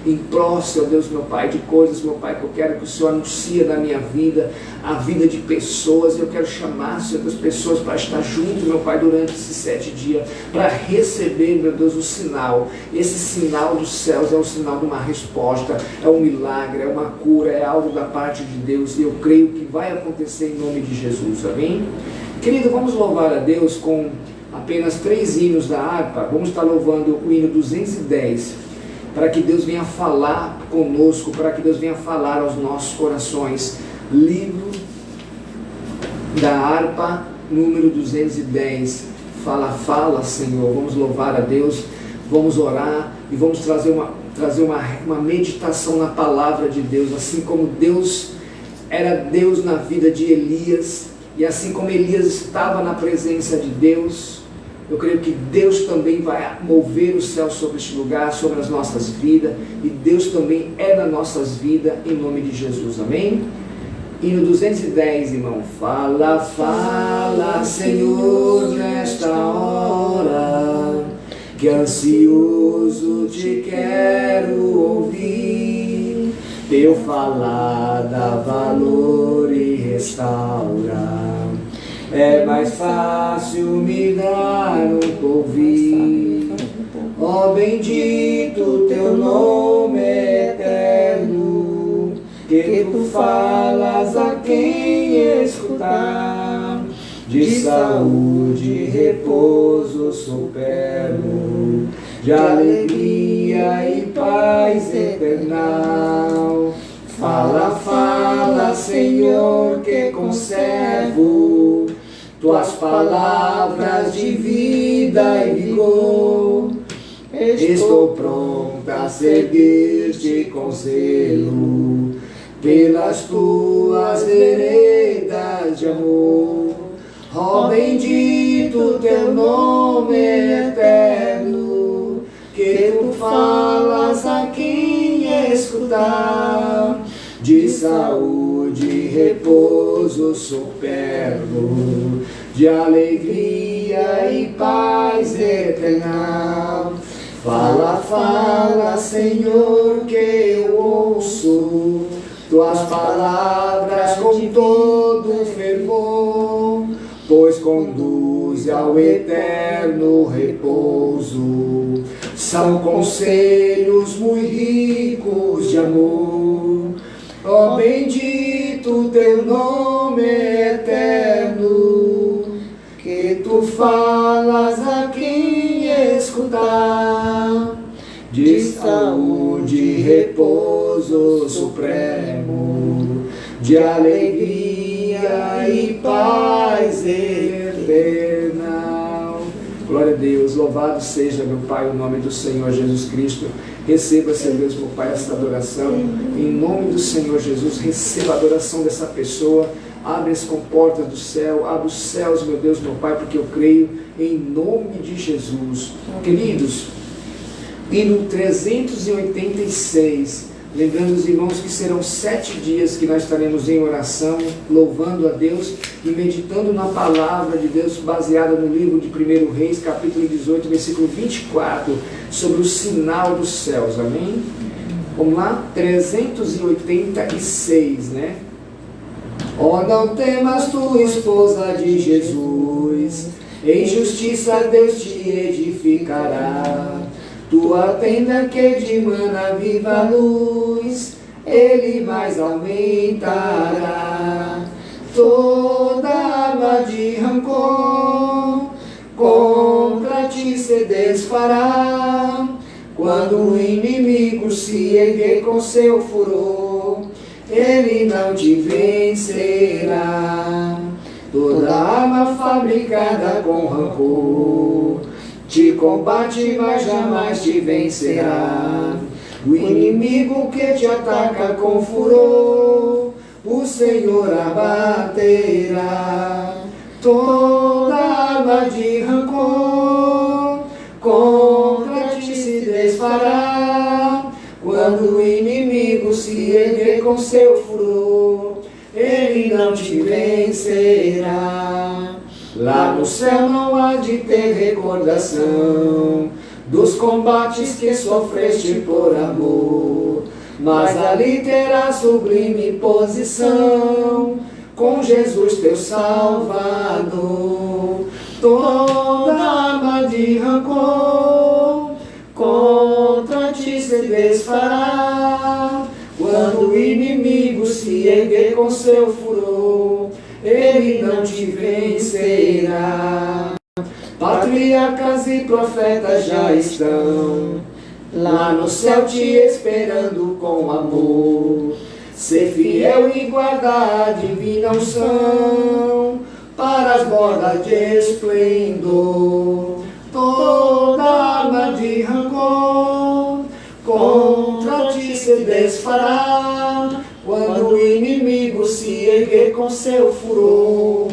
em prol, Senhor Deus, meu Pai, de coisas, meu Pai, que eu quero que o Senhor anuncie na minha vida, a vida de pessoas. Eu quero chamar, Senhor Deus, pessoas para estar junto, meu Pai, durante esses 7 dias, para receber, meu Deus, o sinal. Esse sinal dos céus é o sinal de uma resposta, é um milagre, é uma cura, é algo da parte de Deus, e eu creio que vai acontecer em nome de Jesus, amém? Querido, vamos louvar a Deus com apenas 3 hinos da harpa. Vamos estar louvando o hino 210, para que Deus venha falar conosco, para que Deus venha falar aos nossos corações. Livro da harpa, número 210. Fala, Senhor. Vamos louvar a Deus, vamos orar e vamos trazer uma meditação na palavra de Deus, assim como Deus era Deus na vida de Elias, e assim como Elias estava na presença de Deus, eu creio que Deus também vai mover o céu sobre este lugar, sobre as nossas vidas, e Deus também é nas nossas vidas, em nome de Jesus, amém? Hino 210, irmão. Fala, Senhor, nesta hora, que ansioso te quero ouvir. Teu falar dá valor e restaura. É mais fácil me dar um ouvir. Ó bendito teu nome eterno, que tu falas a quem escutar. De saúde e repouso superno, de alegria e paz eternal. Fala, Senhor, que conservo tuas palavras de vida e vigor. Estou pronta a seguir-te com zelo, pelas tuas veredas de amor. Ó bendito teu nome eterno, que tu falas a quem escutar. De saúde e repouso superno, de alegria e paz eternal. Fala, Senhor, que eu ouço tuas palavras com todo fervor, pois conduz ao eterno repouso. São conselhos muito ricos de amor. Ó bendito teu nome eterno, que tu falas a quem escutar. De saúde e repouso supremo, de alegria e paz eternal. Glória a Deus, louvado seja, meu Pai, o nome do Senhor Jesus Cristo. Receba, Senhor Deus, meu Pai, esta adoração. Em nome do Senhor Jesus, receba a adoração dessa pessoa. Abre as comportas do céu, abre os céus, meu Deus, meu Pai, porque eu creio em nome de Jesus. Queridos, hino 386, lembrando os irmãos que serão 7 dias que nós estaremos em oração, louvando a Deus e meditando na palavra de Deus, baseada no livro de 1 Reis, capítulo 18, versículo 24, sobre o sinal dos céus, amém? Vamos lá? 386, né? Ó, não temas tu, esposa de Jesus, em justiça Deus te edificará. Tua tenda que dimana viva luz, Ele mais aumentará. Toda arma de rancor contra ti se desfará. Quando o inimigo se erguer com seu furor, ele não te vencerá. Toda arma fabricada com rancor te combate, mas jamais te vencerá. O inimigo que te ataca com furor, o Senhor abaterá. Toda arma de rancor contra ti se desfará. Quando o inimigo se erguer com seu furor, ele não te vencerá. Lá no céu não há de ter recordação dos combates que sofreste por amor. Mas ali terás sublime posição, com Jesus teu Salvador. Toda arma de rancor contra ti se desfará, quando o inimigo se erguer com seu furor, ele não te vencerá. Patriarcas e profetas já estão lá no céu te esperando com amor. Ser fiel e guardar a divina unção para as bordas de esplendor. Toda arma de rancor contra ti se desfará, quando o inimigo se erguer com seu furor,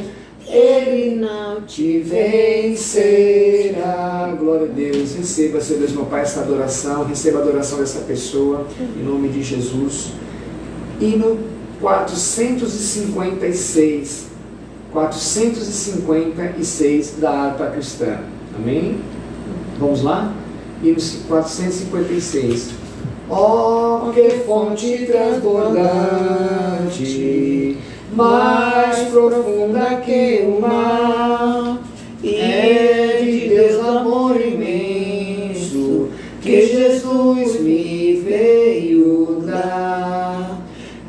ele não te vencerá. Glória a Deus. Receba, Senhor Deus, meu Pai, essa adoração. Receba a adoração dessa pessoa, em nome de Jesus. Hino 456. 456 da harpa cristã. Amém? Vamos lá? Hino 456. Ó, que fonte transbordante, mais profunda que o mar, e é de Deus amor imenso, que Jesus me veio dar.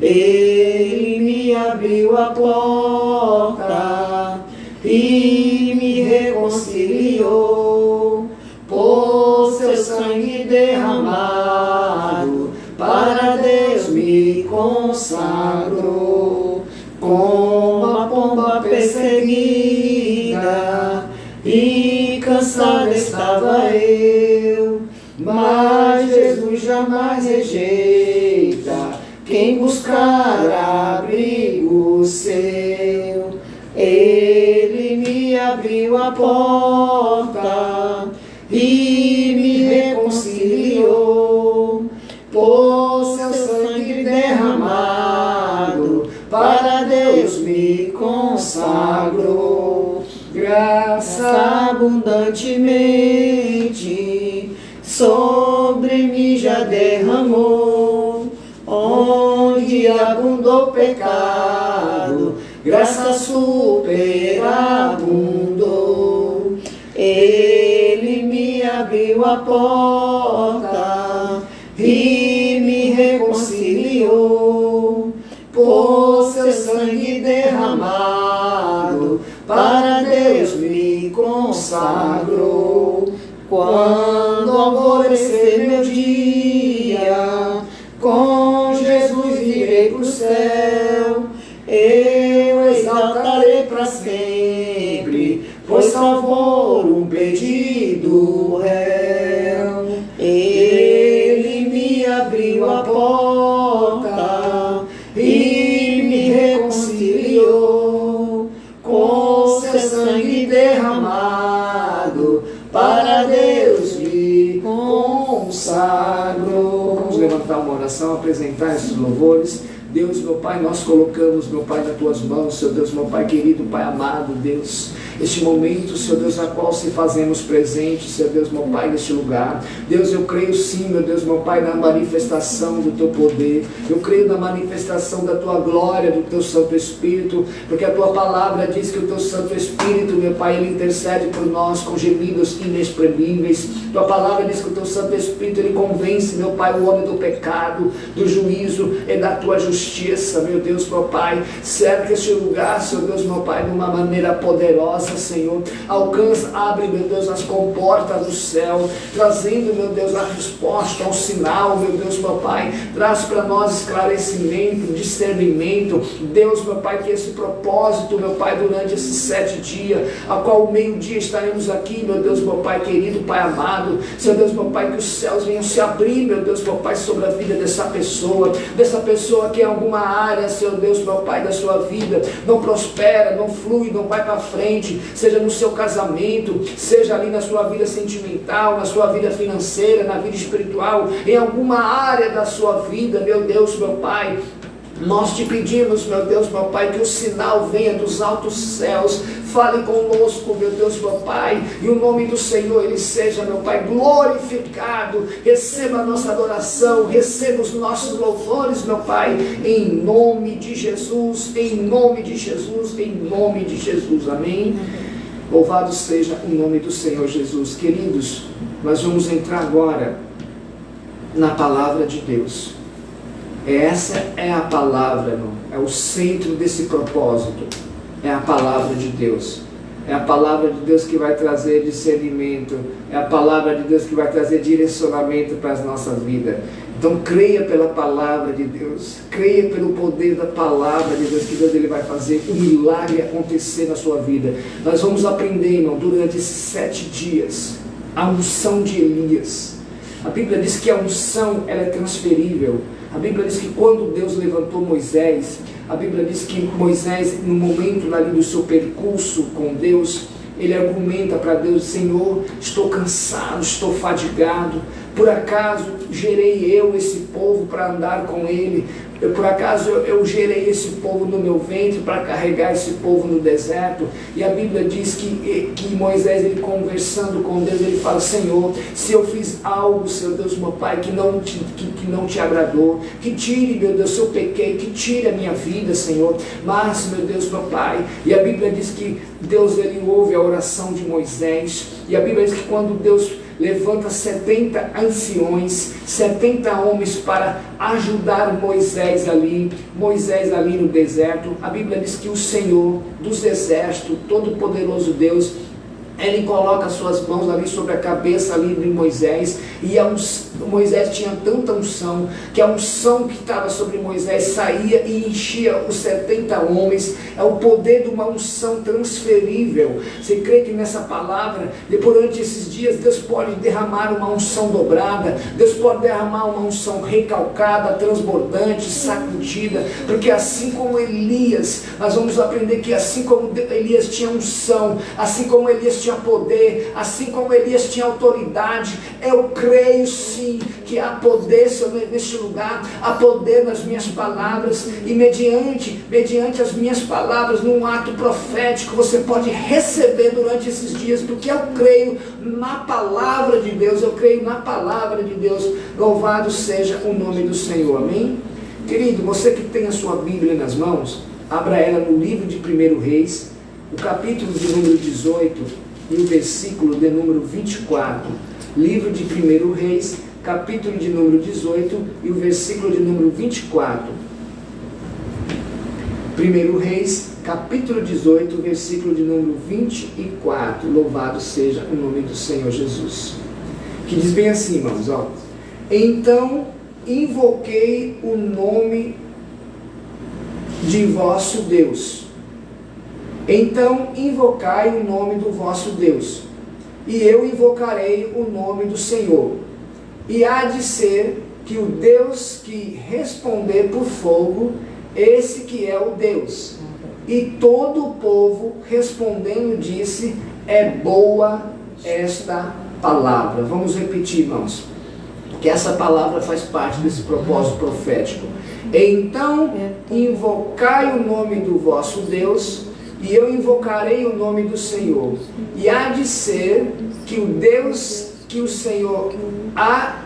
Ele me abriu a porta e me reconciliou, por seu sangue derramado, para Deus me consagrou. Como a pomba perseguida e cansada estava eu, mas Jesus jamais rejeita quem buscar abrigo seu. Ele me abriu a porta e me reconciliou, por seu sangue derramado, para Deus me consagrou. Graça abundantemente sobre mim já derramou, onde abundou o pecado, graça superabundou. Ele me abriu a porta e me reconciliou, por seu sangue derramado, para Deus me consagrou. Quando alvorecer meu dia, com Jesus irei pro céu, eu exaltarei para sempre, pois salvou um pedido réu. Ele me abriu a porta e me reconciliou, com seu sangue derramado, para Deus me consagrou. Vamos levantar uma oração, apresentar esses louvores. Deus, meu Pai, nós colocamos, meu Pai, nas tuas mãos, Senhor Deus, meu Pai querido, Pai amado, Deus, este momento, Senhor Deus, na qual se fazemos presente, Senhor Deus, meu Pai, neste lugar. Deus, eu creio sim, meu Deus, meu Pai, na manifestação do teu poder, eu creio na manifestação da tua glória, do teu Santo Espírito, porque a tua palavra diz que o teu Santo Espírito, meu Pai, ele intercede por nós com gemidos inexprimíveis. Tua palavra diz que o teu Santo Espírito, ele convence, meu Pai, o homem do pecado, do juízo e da tua justiça, meu Deus, meu Pai. Cerca este lugar, Senhor Deus, meu Pai, de uma maneira poderosa, Senhor. Alcança, abre, meu Deus, as comportas do céu, trazendo, meu Deus, a resposta, um sinal, meu Deus, meu Pai. Traz para nós esclarecimento, discernimento. Deus, meu Pai, que esse propósito, meu Pai, durante esses 7 dias, a qual o meio-dia estaremos aqui, meu Deus, meu Pai querido, Pai amado. Senhor Deus, meu Pai, que os céus venham se abrir, meu Deus, meu Pai, sobre a vida dessa pessoa que em alguma área, Senhor Deus, meu Pai, da sua vida não prospera, não flui, não vai para frente, seja no seu casamento, seja ali na sua vida sentimental, na sua vida financeira, na vida espiritual, em alguma área da sua vida, meu Deus, meu Pai. Nós te pedimos, meu Deus, meu Pai, que o sinal venha dos altos céus, fale conosco, meu Deus, meu Pai, e o nome do Senhor, Ele seja, meu Pai, glorificado. Receba a nossa adoração, receba os nossos louvores, meu Pai, em nome de Jesus, em nome de Jesus, em nome de Jesus, amém? Louvado seja o nome do Senhor Jesus. Queridos, nós vamos entrar agora na palavra de Deus. Essa é a palavra, irmão. É o centro desse propósito. É a palavra de Deus. É a palavra de Deus que vai trazer discernimento. É a palavra de Deus que vai trazer direcionamento para as nossas vidas. Então creia pela palavra de Deus. Creia pelo poder da palavra de Deus, que Deus ele vai fazer o milagre acontecer na sua vida. Nós vamos aprender, irmão, durante esses 7 dias, a unção de Elias. A Bíblia diz que a unção ela é transferível. A Bíblia diz que quando Deus levantou Moisés, a Bíblia diz que Moisés, no momento ali do seu percurso com Deus, ele argumenta para Deus: Senhor, estou cansado, estou fadigado, por acaso gerei eu esse povo para andar com ele? Por acaso eu gerei esse povo no meu ventre para carregar esse povo no deserto? E a Bíblia diz que Moisés, ele conversando com Deus, ele fala: Senhor, se eu fiz algo, Senhor Deus, meu Pai, que não te agradou, que tire, meu Deus, se eu pequei, que tire a minha vida, Senhor. Mas, meu Deus, meu Pai, e a Bíblia diz que Deus, ele ouve a oração de Moisés, e a Bíblia diz que quando Deus levanta 70 anciões, 70 homens para ajudar Moisés ali no deserto, a Bíblia diz que o Senhor dos exércitos, todo-poderoso Deus, ele coloca as suas mãos ali sobre a cabeça ali de Moisés, e Moisés tinha tanta unção, que a unção que estava sobre Moisés saía e enchia os 70 homens. É o poder de uma unção transferível. Você crê que nessa palavra, durante esses dias, Deus pode derramar uma unção dobrada, Deus pode derramar uma unção recalcada, transbordante, sacudida, porque assim como Elias, nós vamos aprender que assim como Elias tinha unção, assim como Elias tinha poder, assim como Elias tinha autoridade, eu creio sim que há poder neste lugar, há poder nas minhas palavras, e mediante as minhas palavras, num ato profético, você pode receber durante esses dias, porque eu creio na palavra de Deus, eu creio na palavra de Deus. Louvado seja o nome do Senhor, amém? Querido, você que tem a sua Bíblia nas mãos, abra ela no livro de 1 Reis, o capítulo de número 18 e o versículo de número 24. Livro de 1 Reis, capítulo de número 18 e o versículo de número 24. 1 Reis, capítulo 18, versículo de número 24. Louvado seja o nome do Senhor Jesus. Que diz bem assim, irmãos, ó: Então invoquei o nome de vosso Deus. Então invocai o nome do vosso Deus, e eu invocarei o nome do Senhor. E há de ser que o Deus que responder por fogo, esse que é o Deus. E todo o povo respondendo disse: é boa esta palavra. Vamos repetir, irmãos, que essa palavra faz parte desse propósito profético. Então invocai o nome do vosso Deus, e eu invocarei o nome do Senhor. E há de ser que o Deus que o Senhor a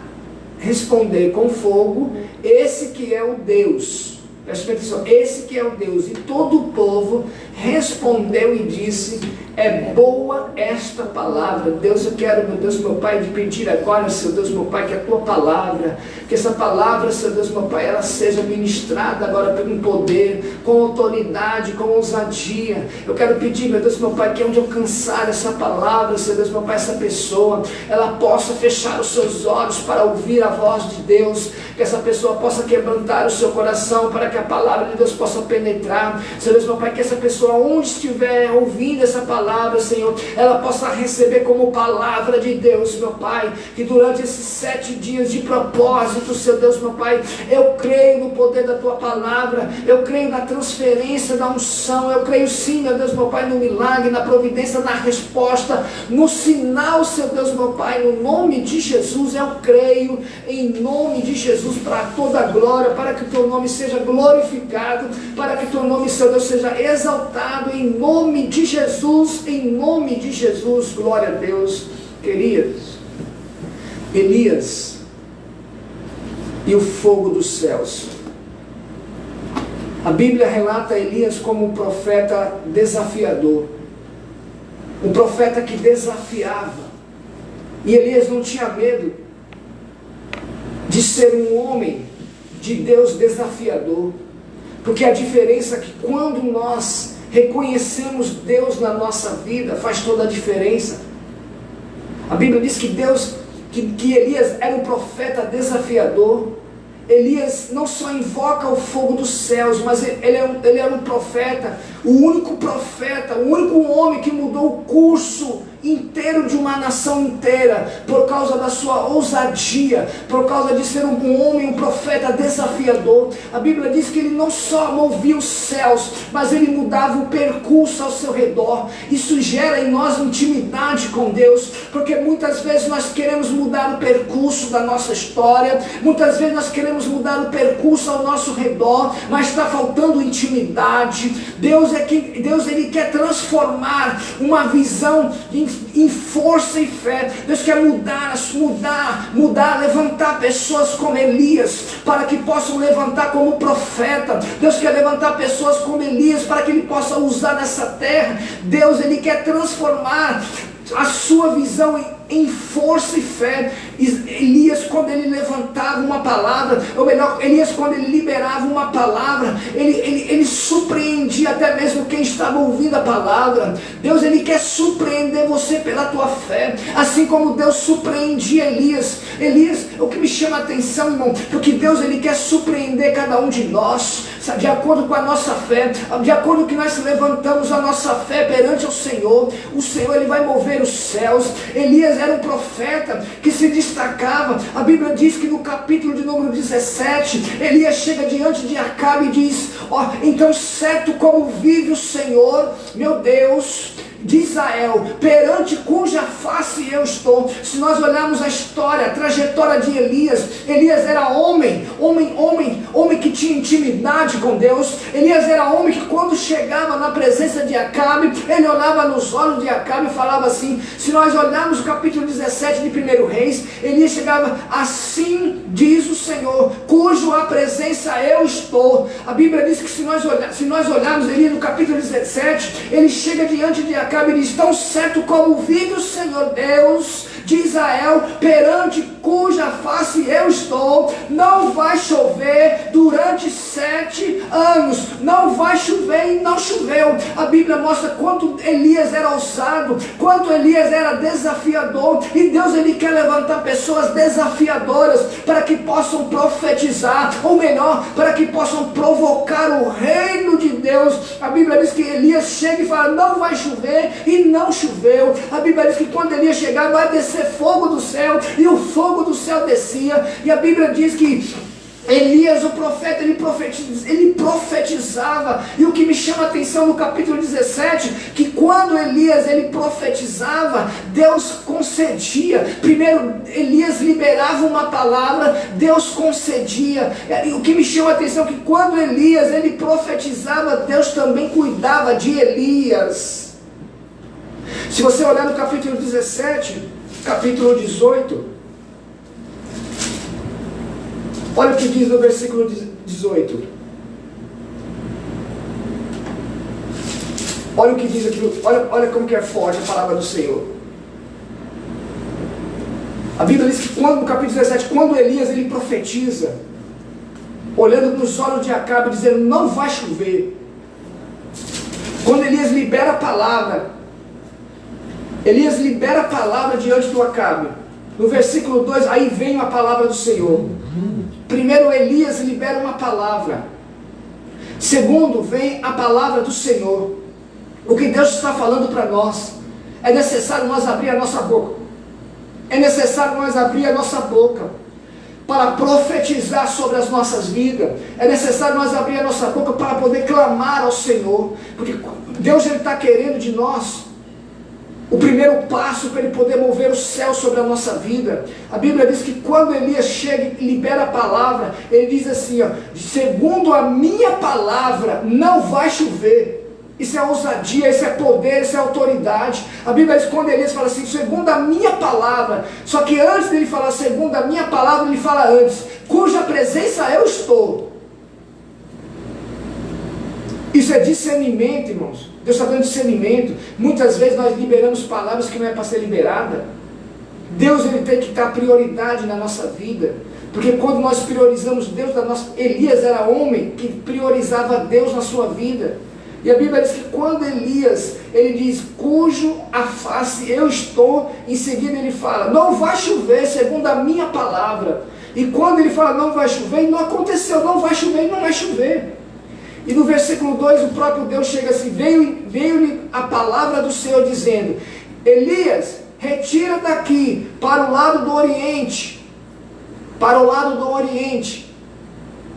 responder com fogo, esse que é o Deus. Preste atenção, esse que é o Deus. E todo o povo respondeu e disse: é boa esta palavra. Deus, eu quero, meu Deus, meu Pai, de pedir agora, Seu Deus, meu Pai, que a Tua palavra, que essa palavra, Seu Deus, meu Pai, ela seja ministrada agora pelo poder, com autoridade, com ousadia. Eu quero pedir, meu Deus, meu Pai, que onde alcançar essa palavra, Seu Deus, meu Pai, essa pessoa, ela possa fechar os seus olhos para ouvir a voz de Deus, que essa pessoa possa quebrantar o seu coração, para que a palavra de Deus possa penetrar. Seu Deus, meu Pai, que essa pessoa, onde estiver ouvindo essa palavra, palavra, Senhor, ela possa receber como palavra de Deus, meu Pai, que durante esses 7 dias de propósito, Seu Deus, meu Pai, eu creio no poder da Tua palavra, eu creio na transferência da unção, eu creio sim, meu Deus, meu Pai, no milagre, na providência, na resposta, no sinal, Seu Deus, meu Pai, no nome de Jesus, eu creio em nome de Jesus, para toda a glória, para que o Teu nome seja glorificado, para que o Teu nome, Seu Deus, seja exaltado, em nome de Jesus, glória a Deus. Queridos, Elias e o fogo dos céus. A Bíblia relata Elias como um profeta desafiador, um profeta que desafiava, e Elias não tinha medo de ser um homem de Deus desafiador, porque a diferença é que quando nós reconhecemos Deus na nossa vida, faz toda a diferença. A Bíblia diz que que Elias era um profeta desafiador. Elias não só invoca o fogo dos céus, mas ele era um profeta, o único profeta, o único homem que mudou o curso inteiro de uma nação inteira, por causa da sua ousadia, por causa de ser um homem, um profeta desafiador. A Bíblia diz que ele não só movia os céus, mas ele mudava o percurso ao seu redor. Isso gera em nós intimidade com Deus, porque muitas vezes nós queremos mudar o percurso da nossa história, muitas vezes nós queremos mudar o percurso ao nosso redor, mas está faltando intimidade. Deus ele quer transformar uma visão em força e fé. Deus quer mudar, levantar pessoas como Elias, para que possam levantar como profeta. Deus quer levantar pessoas como Elias, para que Ele possa usar nessa terra. Deus, Ele quer transformar a sua visão em força e fé. Elias, quando ele levantava uma palavra, ou melhor, Elias, quando ele liberava uma palavra, ele surpreendia até mesmo quem estava ouvindo a palavra. Deus, ele quer surpreender você pela tua fé, assim como Deus surpreendia Elias. O que me chama a atenção, irmão, porque Deus, ele quer surpreender cada um de nós, de acordo com a nossa fé, de acordo com que nós levantamos a nossa fé perante o Senhor ele vai mover os céus. Elias era um profeta que se destacava. A Bíblia diz que no capítulo de número 17, Elias chega diante de Acabe e diz: então certo como vive o Senhor, meu Deus, de Israel, perante cuja face eu estou. Se nós olharmos a história, a trajetória de Elias era homem que tinha intimidade com Deus. Elias era homem que, quando chegava na presença de Acabe, ele olhava nos olhos de Acabe e falava assim. Se nós olharmos o capítulo 17 de 1 Reis, Elias chegava: assim diz o Senhor, cujo a presença eu estou. A Bíblia diz que se nós olharmos Elias no capítulo 17, ele chega diante de Acabe e diz: tão certo como vive o Senhor Deus de Israel, perante cuja face eu estou, não vai chover durante 7 anos. Não vai chover, e não choveu. A Bíblia mostra quanto Elias era ousado, quanto Elias era desafiador. E Deus, ele quer levantar pessoas desafiadoras para que possam profetizar, ou melhor, para que possam provocar o reino de Deus. A Bíblia diz que Elias chega e fala: não vai chover, e não choveu. A Bíblia diz que quando Elias chegar, vai descer fogo do céu, e o fogo do céu descia. E a Bíblia diz que Elias, o profeta, ele profetizava. E o que me chama a atenção no capítulo 17, que quando Elias ele profetizava, Deus concedia. Primeiro Elias liberava uma palavra, Deus concedia. E o que me chama a atenção é que quando Elias ele profetizava, Deus também cuidava de Elias. Se você olhar no capítulo 17, capítulo 18, olha o que diz no versículo 18. Olha o que diz aqui, olha como que é forte a palavra do Senhor. A Bíblia diz que no capítulo 17, quando Elias ele profetiza, olhando nos olhos de Acabe, dizendo: não vai chover. Quando Elias libera a palavra, diante do Acabe. No versículo 2, aí vem a palavra do Senhor. Primeiro, Elias libera uma palavra. Segundo, vem a palavra do Senhor. O que Deus está falando para nós, é necessário nós abrir a nossa boca. É necessário nós abrir a nossa boca para profetizar sobre as nossas vidas. É necessário nós abrir a nossa boca para poder clamar ao Senhor. Porque Deus está querendo de nós o primeiro passo para Ele poder mover o céu sobre a nossa vida. A Bíblia diz que quando Elias chega e libera a palavra, ele diz assim, ó, segundo a minha palavra não vai chover. Isso é ousadia, isso é poder, isso é autoridade. A Bíblia diz que quando Elias fala assim, segundo a minha palavra, só que antes dele falar segundo a minha palavra, ele fala antes, cuja presença eu estou. Isso é discernimento, irmãos. Deus está dando discernimento. Muitas vezes nós liberamos palavras que não é para ser liberada. Deus, ele tem que dar prioridade na nossa vida. Porque quando nós priorizamos Deus da nossa... Elias era homem que priorizava Deus na sua vida. E a Bíblia diz que quando Elias, ele diz, cujo a face eu estou, em seguida ele fala, não vai chover segundo a minha palavra. E quando ele fala não vai chover, não aconteceu, não vai chover e não vai chover. E no versículo 2 o próprio Deus chega assim, veio-lhe a palavra do Senhor dizendo, Elias, retira daqui para o lado do Oriente,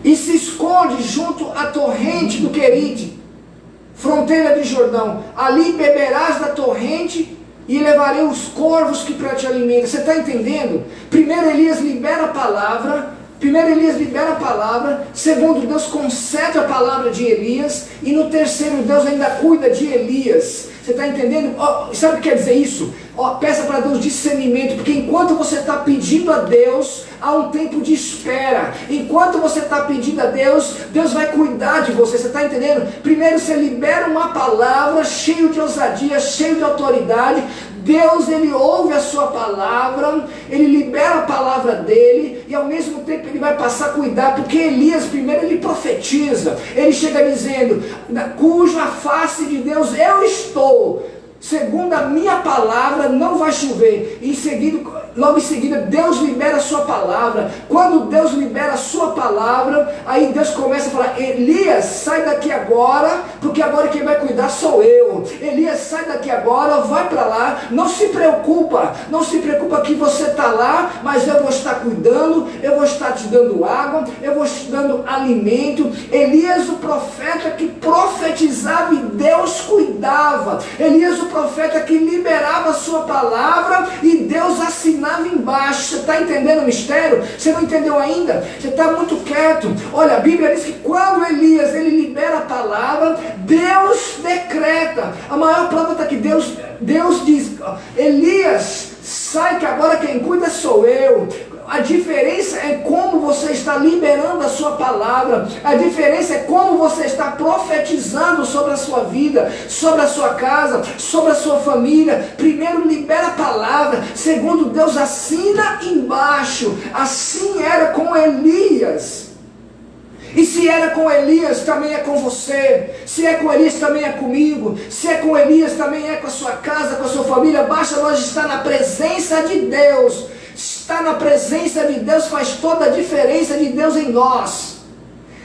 e se esconde junto à torrente do Querite, fronteira de Jordão, ali beberás da torrente e levarei os corvos que para te alimentam. Você está entendendo? Primeiro Elias libera a palavra, segundo Deus concede a palavra de Elias, e no terceiro Deus ainda cuida de Elias. Você está entendendo? Sabe o que quer dizer isso? Peça para Deus discernimento, porque enquanto você está pedindo a Deus, há um tempo de espera. Enquanto você está pedindo a Deus, Deus vai cuidar de você. Você está entendendo? Primeiro você libera uma palavra cheio de ousadia, cheio de autoridade. Deus, ele ouve a sua palavra, ele libera a palavra dele, e ao mesmo tempo ele vai passar a cuidar, porque Elias primeiro ele profetiza, ele chega dizendo, cuja face de Deus eu estou, segundo a minha palavra não vai chover. E logo em seguida Deus libera a sua palavra. Quando Deus libera a sua palavra, aí Deus começa a falar, Elias, sai daqui agora, porque agora quem vai cuidar sou eu. Elias, sai daqui agora, vai para lá, não se preocupa que você está lá, mas eu vou estar cuidando, eu vou estar te dando água, eu vou te dando alimento. Elias, o profeta que profetizava e Deus cuidava. Elias, o profeta que liberava a sua palavra e Deus assinava embaixo. Você está entendendo o mistério? Você não entendeu ainda? Você está muito quieto. Olha, a Bíblia diz que quando Elias ele libera a palavra, Deus decreta. A maior prova está que Deus diz, Elias, sai que agora quem cuida sou eu. A diferença é como você está liberando a sua palavra. A diferença é como você está profetizando sobre a sua vida, sobre a sua casa, sobre a sua família. Primeiro libera a palavra, segundo Deus assina embaixo. Assim era com Elias. E se era com Elias, também é com você. Se é com Elias, também é comigo. Se é com Elias, também é com a sua casa, com a sua família. Basta nós estar na presença de Deus. Estar na presença de Deus faz toda a diferença de Deus em nós.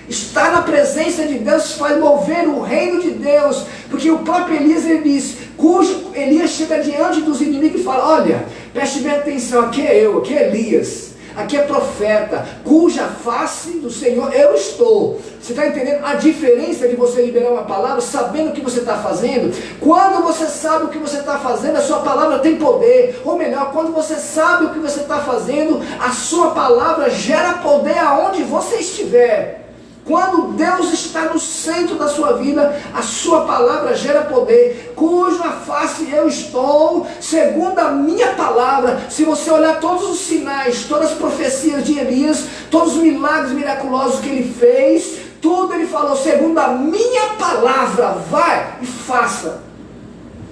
Estar na presença de Deus faz mover o reino de Deus. Porque o próprio Elias, ele diz, cujo Elias chega diante dos inimigos e fala, olha, preste bem atenção, aqui é eu, aqui é Elias, aqui é profeta, cuja face do Senhor eu estou. Você está entendendo a diferença de você liberar uma palavra sabendo o que você está fazendo? Quando você sabe o que você está fazendo, a sua palavra tem poder. Ou melhor, quando você sabe o que você está fazendo, a sua palavra gera poder aonde você estiver. Quando Deus está no centro da sua vida, a sua palavra gera poder. Cuja face eu estou, segundo a minha palavra. Se você olhar todos os sinais, todas as profecias de Elias, todos os milagres miraculosos que ele fez, tudo ele falou, segundo a minha palavra, vai e faça.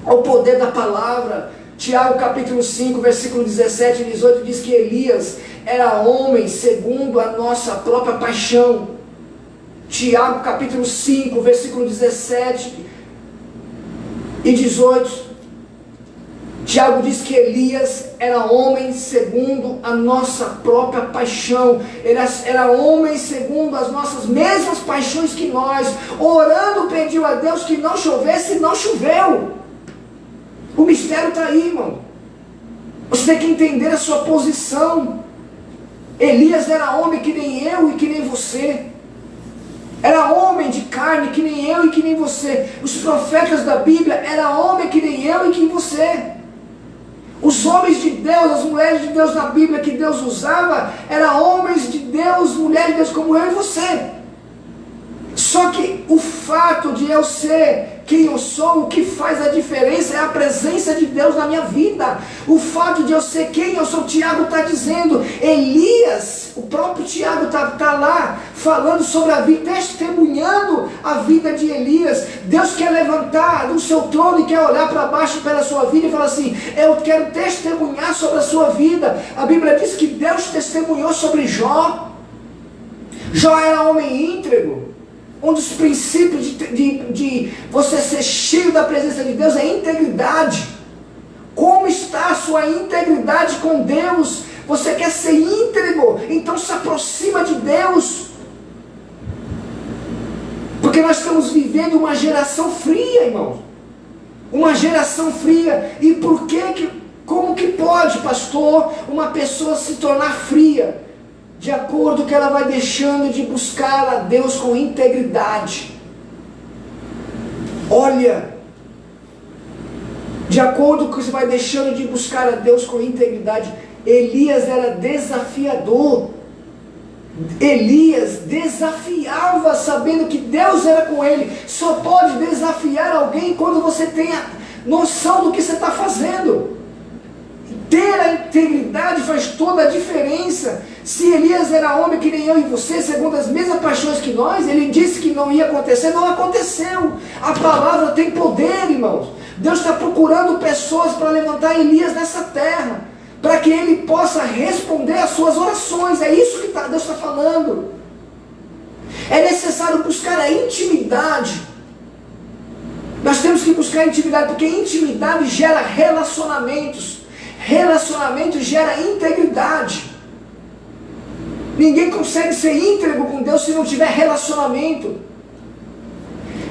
O poder da palavra. Tiago capítulo 5, versículo 17 e 18 diz que Elias era homem segundo a nossa própria paixão. Tiago capítulo 5, versículo 17 e 18. Tiago diz que Elias era homem segundo a nossa própria paixão, era homem segundo as nossas mesmas paixões que nós, orando pediu a Deus que não chovesse e não choveu. O mistério está aí, irmão. Você tem que entender a sua posição. Elias era homem que nem eu e que nem você. Era homem de carne que nem eu e que nem você. Os profetas da Bíblia eram homem que nem eu e que nem você. Os homens de Deus, as mulheres de Deus na Bíblia que Deus usava, eram homens de Deus, mulheres de Deus como eu e você. Só que o fato de eu ser quem eu sou, o que faz a diferença é a presença de Deus na minha vida. O fato de eu ser quem eu sou, Tiago está dizendo. Elias, o próprio Tiago está lá falando sobre a vida, testemunhando a vida de Elias. Deus quer levantar do seu trono e quer olhar para baixo pela sua vida e falar assim: eu quero testemunhar sobre a sua vida. A Bíblia diz que Deus testemunhou sobre Jó. Jó era homem íntegro. Um dos princípios de você ser cheio da presença de Deus é integridade. Como está a sua integridade com Deus? Você quer ser íntegro? Então se aproxima de Deus. Porque nós estamos vivendo uma geração fria, irmãos. Uma geração fria. E por que, como que pode, pastor, uma pessoa se tornar fria? De acordo com que ela vai deixando de buscar a Deus com integridade. Olha, de acordo com que você vai deixando de buscar a Deus com integridade, Elias era desafiador. Elias desafiava sabendo que Deus era com ele. Só pode desafiar alguém quando você tenha noção do que você está fazendo. Ter a integridade faz toda a diferença. Se Elias era homem que nem eu e você, segundo as mesmas paixões que nós, ele disse que não ia acontecer, não aconteceu. A palavra tem poder, irmãos. Deus está procurando pessoas para levantar Elias nessa terra, para que ele possa responder às suas orações. É isso que Deus está falando. É necessário buscar a intimidade. Nós temos que buscar a intimidade, porque intimidade gera relacionamentos. Relacionamento gera integridade. Ninguém consegue ser íntegro com Deus se não tiver relacionamento.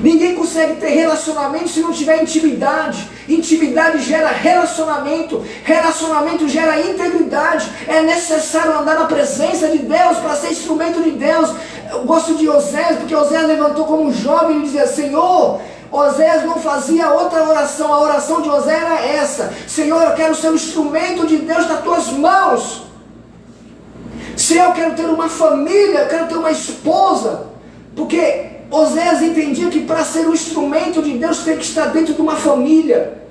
Ninguém consegue ter relacionamento se não tiver intimidade. Intimidade gera relacionamento. Relacionamento gera integridade. É necessário andar na presença de Deus para ser instrumento de Deus. Eu gosto de Oséias, porque Oséias levantou como jovem e dizia: Senhor, Oséias não fazia outra oração. A oração de Oséias era essa: Senhor, eu quero ser um instrumento de Deus nas tuas mãos. Senhor, eu quero ter uma família, eu quero ter uma esposa. Porque Oséias entendia que para ser um instrumento de Deus tem que estar dentro de uma família.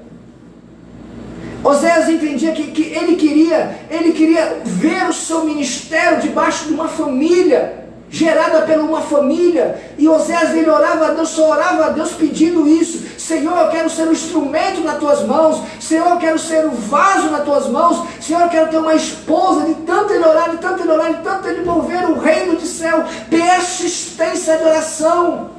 Oséias entendia que ele queria ver o seu ministério debaixo de uma família, gerada por uma família. E Oséias, ele orava a Deus, só orava a Deus pedindo isso: Senhor, eu quero ser um instrumento nas tuas mãos. Senhor, eu quero ser um vaso nas tuas mãos. Senhor, eu quero ter uma esposa. De tanto ele orar, de tanto ele orar, de tanto ele mover o reino de céu. Persistência de oração.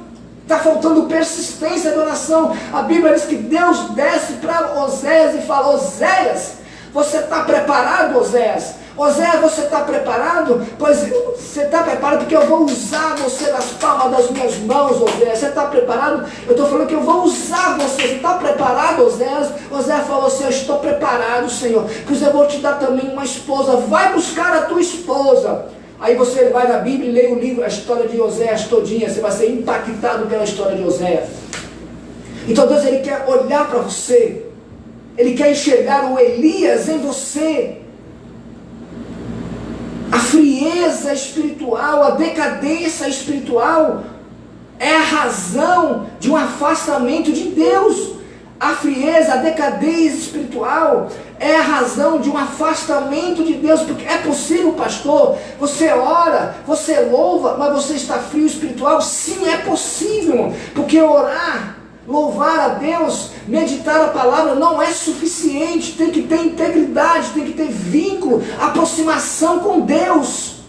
Está faltando persistência de oração. A Bíblia diz que Deus desce para Oséias e fala: Oséias, você está preparado, Oséias? Oséias, você está preparado? Pois você está preparado, porque eu vou usar você nas palmas das minhas mãos, Oséias. Você está preparado? Eu estou falando que eu vou usar você. Você está preparado, Oséias? Oséias falou assim: eu estou preparado, Senhor, pois eu vou te dar também uma esposa. Vai buscar a tua esposa. Aí você vai na Bíblia e lê o livro, a história de Oséias todinha. Você vai ser impactado pela história de Oséias. Então Deus, ele quer olhar para você. Ele quer enxergar o Elias em você. A frieza espiritual, a decadência espiritual é a razão de um afastamento de Deus. A frieza, a decadência espiritual é a razão de um afastamento de Deus. Porque é possível, pastor, você ora, você louva, mas você está frio espiritual? Sim, é possível. Porque orar, louvar a Deus, meditar a palavra não é suficiente. Tem que ter integridade, tem que ter vínculo, aproximação com Deus.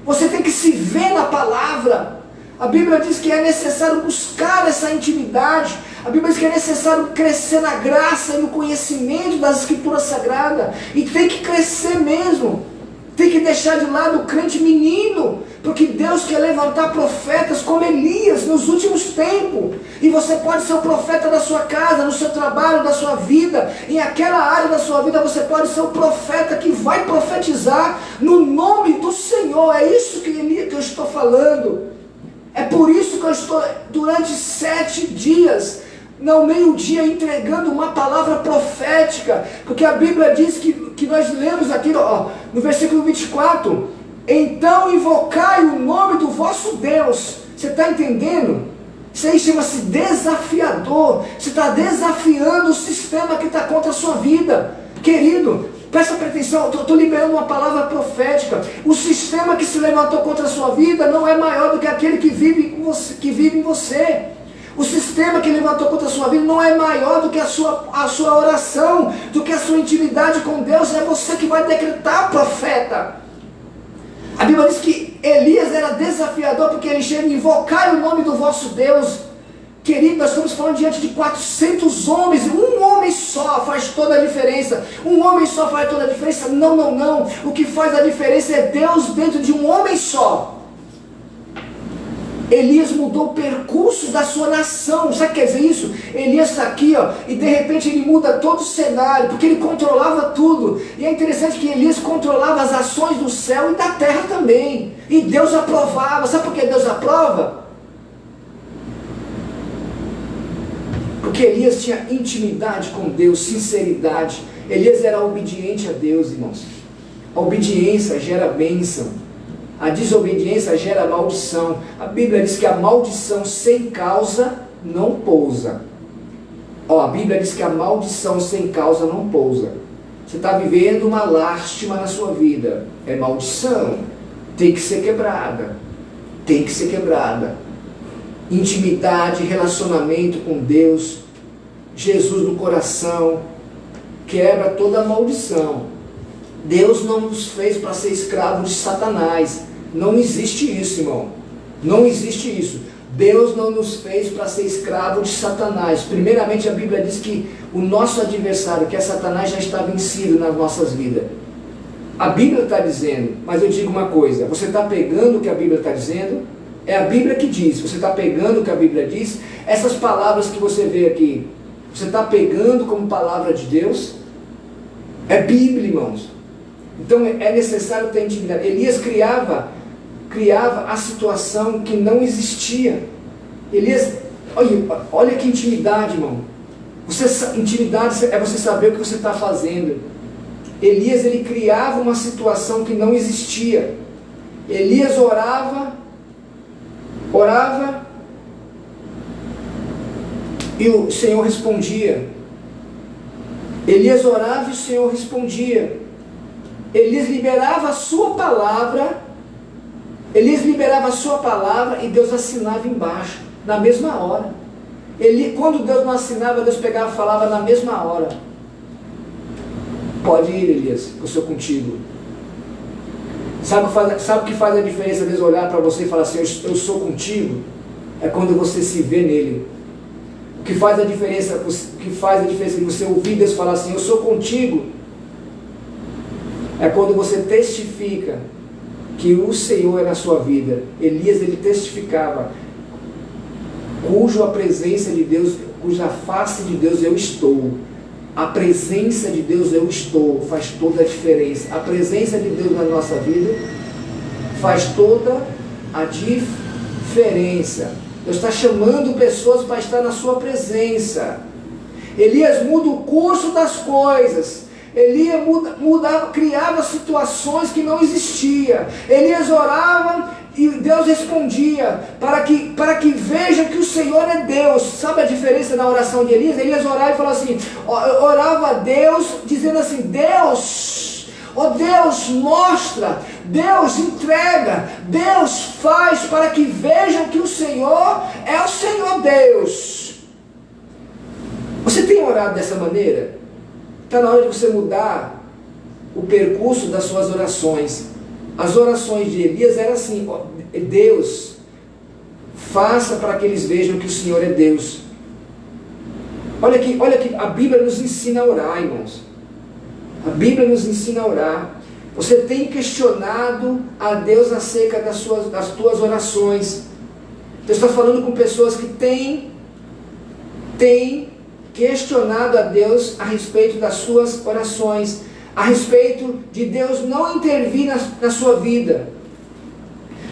Você tem que se ver na palavra. A Bíblia diz que é necessário buscar essa intimidade. A Bíblia diz que é necessário crescer na graça e no conhecimento das Escrituras Sagradas. E tem que crescer mesmo. Tem que deixar de lado o crente menino, porque Deus quer levantar profetas como Elias nos últimos tempos. E você pode ser o profeta da sua casa, no seu trabalho, da sua vida, em aquela área da sua vida, você pode ser o profeta que vai profetizar no nome do Senhor. É isso que eu estou falando. É por isso que eu estou durante 7 dias, no meio-dia, entregando uma palavra profética, porque a Bíblia diz que nós lemos aqui no versículo 24, então invocai o nome do vosso Deus. Você está entendendo? Isso aí chama-se desafiador. Você está desafiando o sistema que está contra a sua vida. Querido, presta atenção, estou liberando uma palavra profética. O sistema que se levantou contra a sua vida não é maior do que aquele que vive em você. O sistema que levantou contra a sua vida não é maior do que a sua oração, do que a sua intimidade com Deus. É você que vai decretar, profeta. A Bíblia diz que Elias era desafiador porque ele chega e invocar o nome do vosso Deus. Querido, nós estamos falando diante de 400 homens. Um homem só faz toda a diferença. Um homem só faz toda a diferença? Não, não, não. O que faz a diferença é Deus dentro de um homem só. Elias mudou o percurso da sua nação. Sabe o que quer dizer isso? Elias está aqui, e de repente ele muda todo o cenário, porque ele controlava tudo. E é interessante que Elias controlava as ações do céu e da terra também. E Deus aprovava. Sabe por que Deus aprova? Porque Elias tinha intimidade com Deus, sinceridade. Elias era obediente a Deus, irmãos. A obediência gera bênção. A desobediência gera maldição. A Bíblia diz que a maldição sem causa não pousa. A Bíblia diz que a maldição sem causa não pousa. Você está vivendo uma lástima na sua vida. É maldição. Tem que ser quebrada. Tem que ser quebrada. Intimidade, relacionamento com Deus, Jesus no coração, quebra toda a maldição. Deus não nos fez para ser escravos de Satanás. Não existe isso, irmão. Não existe isso. Deus não nos fez para ser escravo de Satanás. Primeiramente, a Bíblia diz que o nosso adversário, que é Satanás, já está vencido nas nossas vidas. A Bíblia está dizendo, mas eu digo uma coisa: você está pegando o que a Bíblia está dizendo? É a Bíblia que diz. Você está pegando o que a Bíblia diz? Essas palavras que você vê aqui, você está pegando como palavra de Deus? É Bíblia, irmãos. Então é necessário ter intimidade. Elias criava a situação que não existia. Elias, olha que intimidade, irmão. Intimidade é você saber o que você está fazendo. Elias, ele criava uma situação que não existia. Elias orava, e o Senhor respondia. Elias orava e o Senhor respondia. Elias liberava a sua palavra, e Deus assinava embaixo, na mesma hora. Quando Deus não assinava, Deus pegava e falava na mesma hora: pode ir, Elias, eu sou contigo. Sabe o que faz a diferença, Deus olhar para você e falar assim: eu sou contigo? É quando você se vê nele. O que faz a diferença de você ouvir Deus falar assim: eu sou contigo, é quando você testifica que o Senhor é na sua vida. Elias, ele testificava: cuja presença de Deus, cuja face de Deus eu estou. A presença de Deus eu estou, faz toda a diferença. A presença de Deus na nossa vida faz toda a diferença. Deus está chamando pessoas para estar na sua presença. Elias muda o curso das coisas. Elias criava situações que não existiam. Elias orava e Deus respondia, para que vejam que o Senhor é Deus. Sabe a diferença na oração de Elias? Elias orava e falava assim, orava a Deus, dizendo assim: Deus, Deus mostra, Deus entrega, Deus faz, para que vejam que o Senhor é o Senhor Deus. Você tem orado dessa maneira? Está na hora de você mudar o percurso das suas orações. As orações de Elias eram assim: Deus, faça para que eles vejam que o Senhor é Deus. Olha que a Bíblia nos ensina a orar, irmãos. A Bíblia nos ensina a orar. Você tem questionado a Deus acerca das tuas orações. Deus está falando com pessoas que têm questionado a Deus a respeito das suas orações, a respeito de Deus não intervir na sua vida.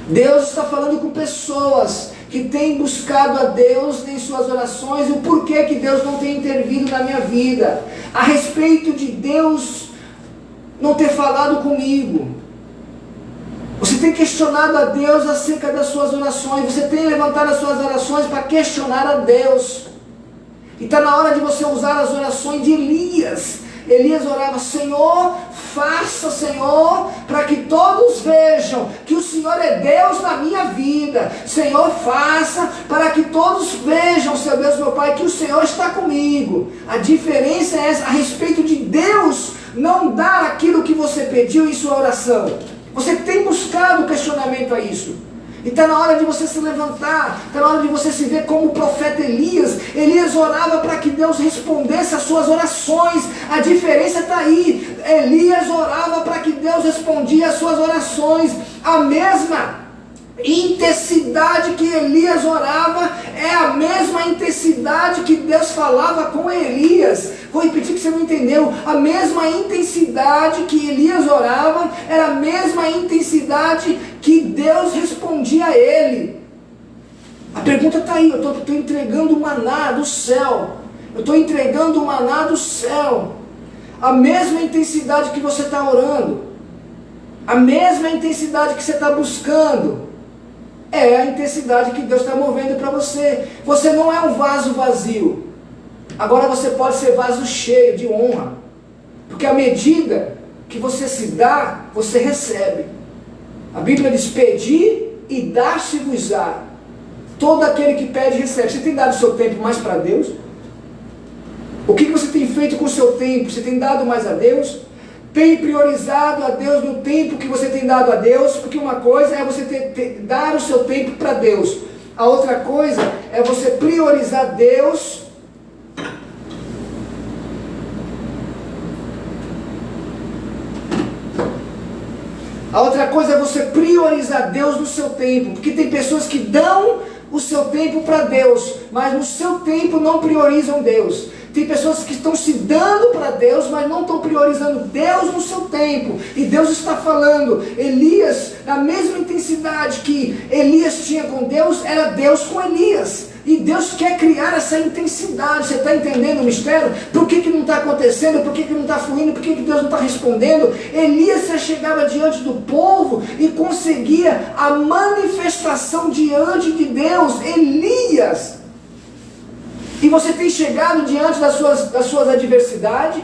Deus está falando com pessoas que têm buscado a Deus em suas orações, e o porquê que Deus não tem intervido na minha vida, a respeito de Deus não ter falado comigo. Você tem questionado a Deus acerca das suas orações, você tem levantado as suas orações para questionar a Deus, e está na hora de você usar as orações de Elias. Elias orava: Senhor, faça, Senhor, para que todos vejam que o Senhor é Deus na minha vida. Senhor, faça para que todos vejam, Senhor Deus, meu Pai, que o Senhor está comigo. A diferença é essa, a respeito de Deus não dar aquilo que você pediu em sua oração. Você tem buscado questionamento a isso. E está na hora de você se levantar, está na hora de você se ver como o profeta Elias. Elias orava para que Deus respondesse às suas orações. A diferença está aí. Elias orava para que Deus respondia às suas orações. A mesma intensidade que Elias orava é a mesma intensidade que Deus falava com Elias. Vou repetir que você não entendeu. A mesma intensidade que Elias orava era a mesma intensidade que Deus respondia a ele. A pergunta está aí. Eu estou entregando o maná do céu. Eu estou entregando o maná do céu. A mesma intensidade que você está orando, a mesma intensidade que você está buscando, é a intensidade que Deus está movendo para você. Você não é um vaso vazio. Agora você pode ser vaso cheio de honra. Porque à medida que você se dá, você recebe. A Bíblia diz: pedir e dar-se-vos-á. Todo aquele que pede, recebe. Você tem dado o seu tempo mais para Deus? O que você tem feito com o seu tempo? Você tem dado mais a Deus? Tem priorizado a Deus no tempo que você tem dado a Deus? Porque uma coisa é você dar o seu tempo para Deus. A outra coisa é você priorizar Deus. A outra coisa é você priorizar Deus no seu tempo. Porque tem pessoas que dão o seu tempo para Deus, mas no seu tempo não priorizam Deus. Tem pessoas que estão se dando para Deus, mas não estão priorizando Deus no seu tempo. E Deus está falando, Elias, na mesma intensidade que Elias tinha com Deus, era Deus com Elias. E Deus quer criar essa intensidade. Você está entendendo o mistério? Por que não está acontecendo? Por que não está fluindo? Por que Deus não está respondendo? Elias chegava diante do povo e conseguia a manifestação diante de Deus. Elias. E você tem chegado diante das suas adversidades?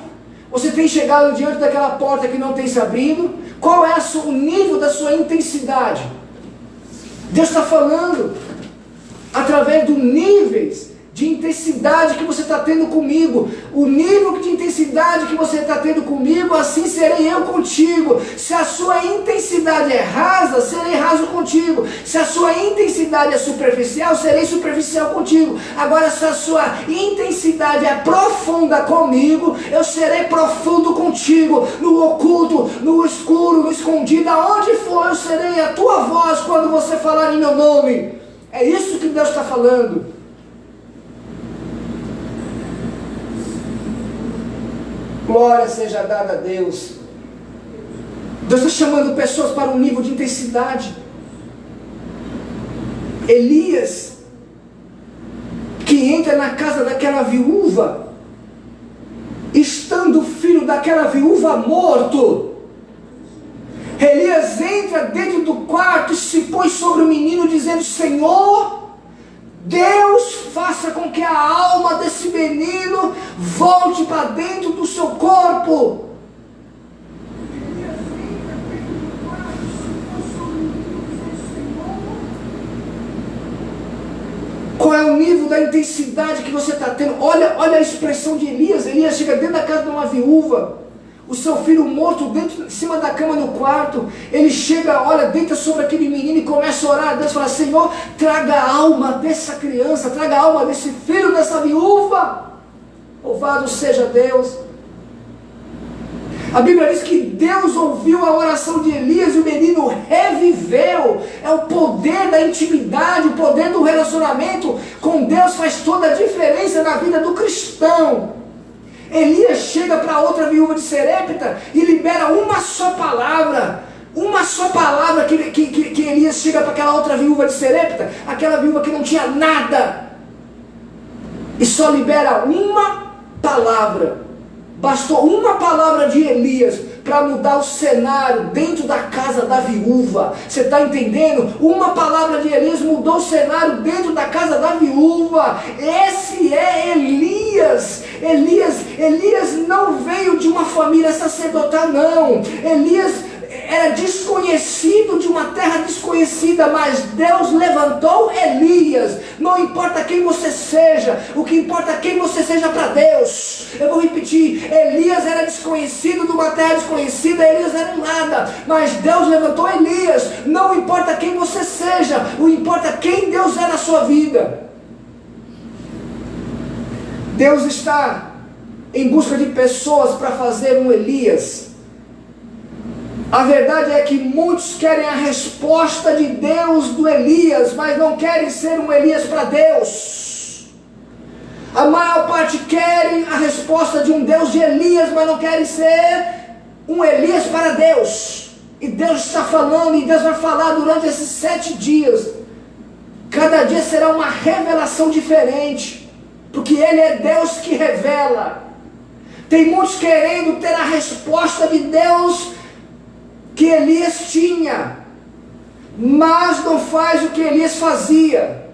Você tem chegado diante daquela porta que não tem se abrindo? Qual é o nível da sua intensidade? Deus está falando através dos níveis de intensidade que você está tendo comigo. O nível de intensidade que você está tendo comigo, assim serei eu contigo. Se a sua intensidade é rasa, serei raso contigo. Se a sua intensidade é superficial, serei superficial contigo. Agora, se a sua intensidade é profunda comigo, eu serei profundo contigo. No oculto, no escuro, no escondido, aonde for, eu serei a tua voz quando você falar em meu nome. É isso que Deus está falando. Glória seja dada a Deus. Deus está chamando pessoas para um nível de intensidade. Elias, que entra na casa daquela viúva, estando o filho daquela viúva morto. Elias entra dentro do quarto e se põe sobre o menino, dizendo: Senhor, Deus, faça com que a alma desse menino volte para dentro do seu corpo. Qual é o nível da intensidade que você está tendo? Olha a expressão de Elias. Elias chega dentro da casa de uma viúva, o seu filho morto em cima da cama no quarto. Ele chega, olha, deita sobre aquele menino e começa a orar a Deus, fala: Senhor, traga a alma dessa criança, traga a alma desse filho, dessa viúva. Louvado seja Deus. A Bíblia diz que Deus ouviu a oração de Elias e o menino reviveu. É o poder da intimidade, o poder do relacionamento com Deus faz toda a diferença na vida do cristão. Elias chega para outra viúva de Serepta e libera uma só palavra. Uma só palavra que Elias chega para aquela outra viúva de Serepta, aquela viúva que não tinha nada. E só libera uma palavra. Bastou uma palavra de Elias para mudar o cenário dentro da casa da viúva. Você está entendendo? Uma palavra de Elias mudou o cenário dentro da casa da viúva. Esse é Elias. Elias não veio de uma família sacerdotal, não. Elias era desconhecido, de uma terra desconhecida, mas Deus levantou Elias. Não importa quem você seja, o que importa é quem você seja para Deus. Eu vou repetir, Elias era desconhecido, de uma terra desconhecida, Elias era nada, mas Deus levantou Elias. Não importa quem você seja, o importa quem Deus é na sua vida. Deus está em busca de pessoas para fazer um Elias. A verdade é que muitos querem a resposta de Deus do Elias, mas não querem ser um Elias para Deus. A maior parte querem a resposta de um Deus de Elias, mas não querem ser um Elias para Deus. E Deus está falando, e Deus vai falar durante esses 7 dias. Cada dia será uma revelação diferente, porque Ele é Deus que revela. Tem muitos querendo ter a resposta de Deus que Elias tinha, mas não faz o que Elias fazia.